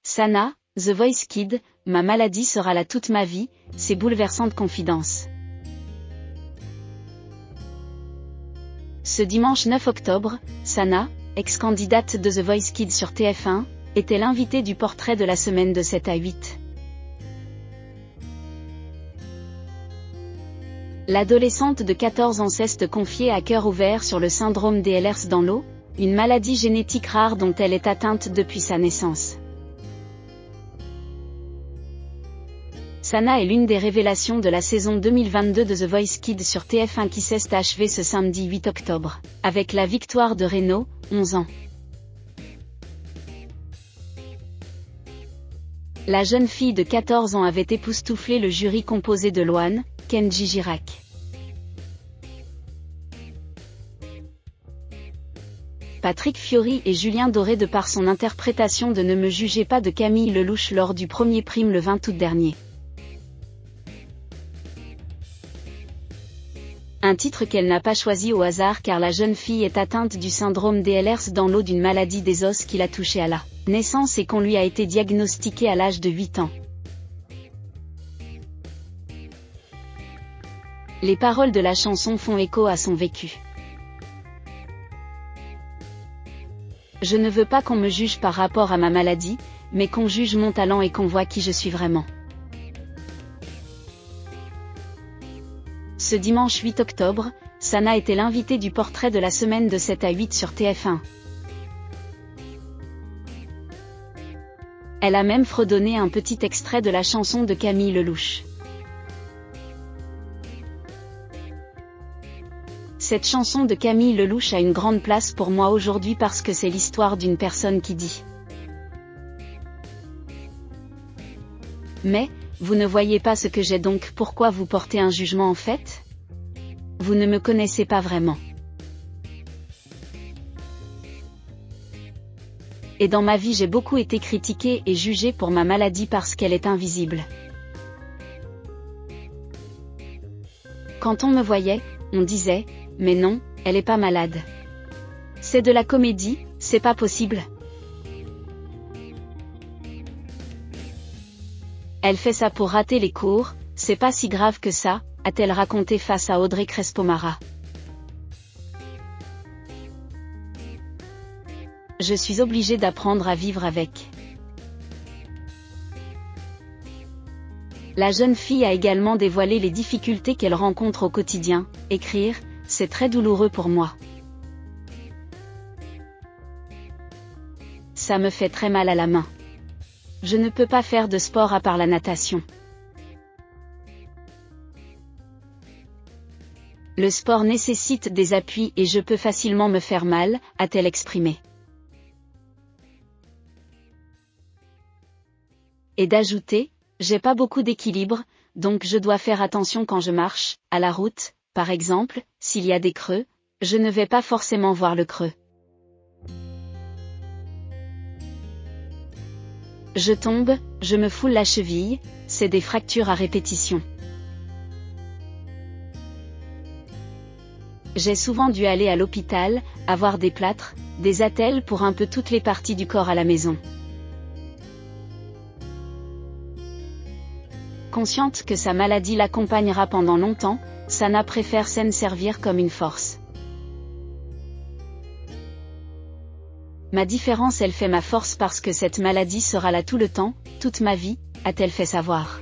Sana, The Voice Kid, ma maladie sera là toute ma vie, ses bouleversantes confidences. Ce dimanche 9 octobre, Sana, ex-candidate de The Voice Kid sur TF1, était l'invitée du portrait de la semaine de 7 à 8. L'adolescente de 14 ans s'est confiée à cœur ouvert sur le syndrome d'Ehlers-Danlos, une maladie génétique rare dont elle est atteinte depuis sa naissance. Sana est l'une des révélations de la saison 2022 de The Voice Kids sur TF1 qui s'est achevée ce samedi 8 octobre, avec la victoire de Reno, 11 ans. La jeune fille de 14 ans avait époustouflé le jury composé de Loane, Kenji Girac, Patrick Fiori et Julien Doré de par son interprétation de Ne me jugez pas de Camille Lelouch lors du premier prime le 20 août dernier. Un titre qu'elle n'a pas choisi au hasard car la jeune fille est atteinte du syndrome d'Ehlers-Danlos, d'une maladie des os qui l'a touchée à la naissance et qu'on lui a été diagnostiqué à l'âge de 8 ans. Les paroles de la chanson font écho à son vécu. Je ne veux pas qu'on me juge par rapport à ma maladie, mais qu'on juge mon talent et qu'on voit qui je suis vraiment. Ce dimanche 8 octobre, Sana était l'invitée du portrait de la semaine de 7 à 8 sur TF1. Elle a même fredonné un petit extrait de la chanson de Camille Lelouch. Cette chanson de Camille Lelouch a une grande place pour moi aujourd'hui parce que c'est l'histoire d'une personne qui dit « Mais, vous ne voyez pas ce que j'ai, donc pourquoi vous portez un jugement en fait ? Vous ne me connaissez pas vraiment. » Et dans ma vie j'ai beaucoup été critiquée et jugée pour ma maladie parce qu'elle est invisible. Quand on me voyait, on disait « Mais non, elle est pas malade. C'est de la comédie, c'est pas possible. Elle fait ça pour rater les cours, c'est pas si grave que ça », a-t-elle raconté face à Audrey Crespo-Mara. Je suis obligée d'apprendre à vivre avec. La jeune fille a également dévoilé les difficultés qu'elle rencontre au quotidien. Écrire, c'est très douloureux pour moi. Ça me fait très mal à la main. Je ne peux pas faire de sport à part la natation. Le sport nécessite des appuis et je peux facilement me faire mal, a-t-elle exprimé. Et d'ajouter, j'ai pas beaucoup d'équilibre, donc je dois faire attention quand je marche, à la route, par exemple, s'il y a des creux, je ne vais pas forcément voir le creux. Je tombe, je me foule la cheville, c'est des fractures à répétition. J'ai souvent dû aller à l'hôpital, avoir des plâtres, des attelles pour un peu toutes les parties du corps à la maison. Consciente que sa maladie l'accompagnera pendant longtemps, Sana préfère s'en servir comme une force. Ma différence, elle fait ma force parce que cette maladie sera là tout le temps, toute ma vie, a-t-elle fait savoir.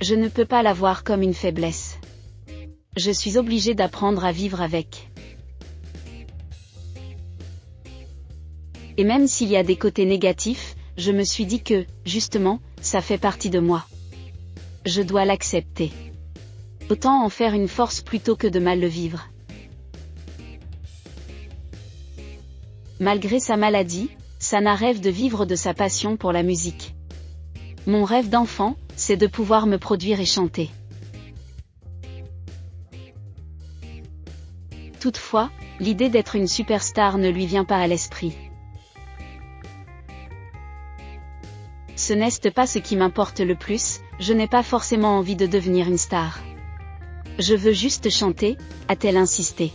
Je ne peux pas la voir comme une faiblesse. Je suis obligée d'apprendre à vivre avec. Et même s'il y a des côtés négatifs, je me suis dit que, justement, ça fait partie de moi. Je dois l'accepter. Autant en faire une force plutôt que de mal le vivre. Malgré sa maladie, Sana rêve de vivre de sa passion pour la musique. Mon rêve d'enfant, c'est de pouvoir me produire et chanter. Toutefois, l'idée d'être une superstar ne lui vient pas à l'esprit. Ce n'est pas ce qui m'importe le plus, je n'ai pas forcément envie de devenir une star. Je veux juste chanter, a-t-elle insisté.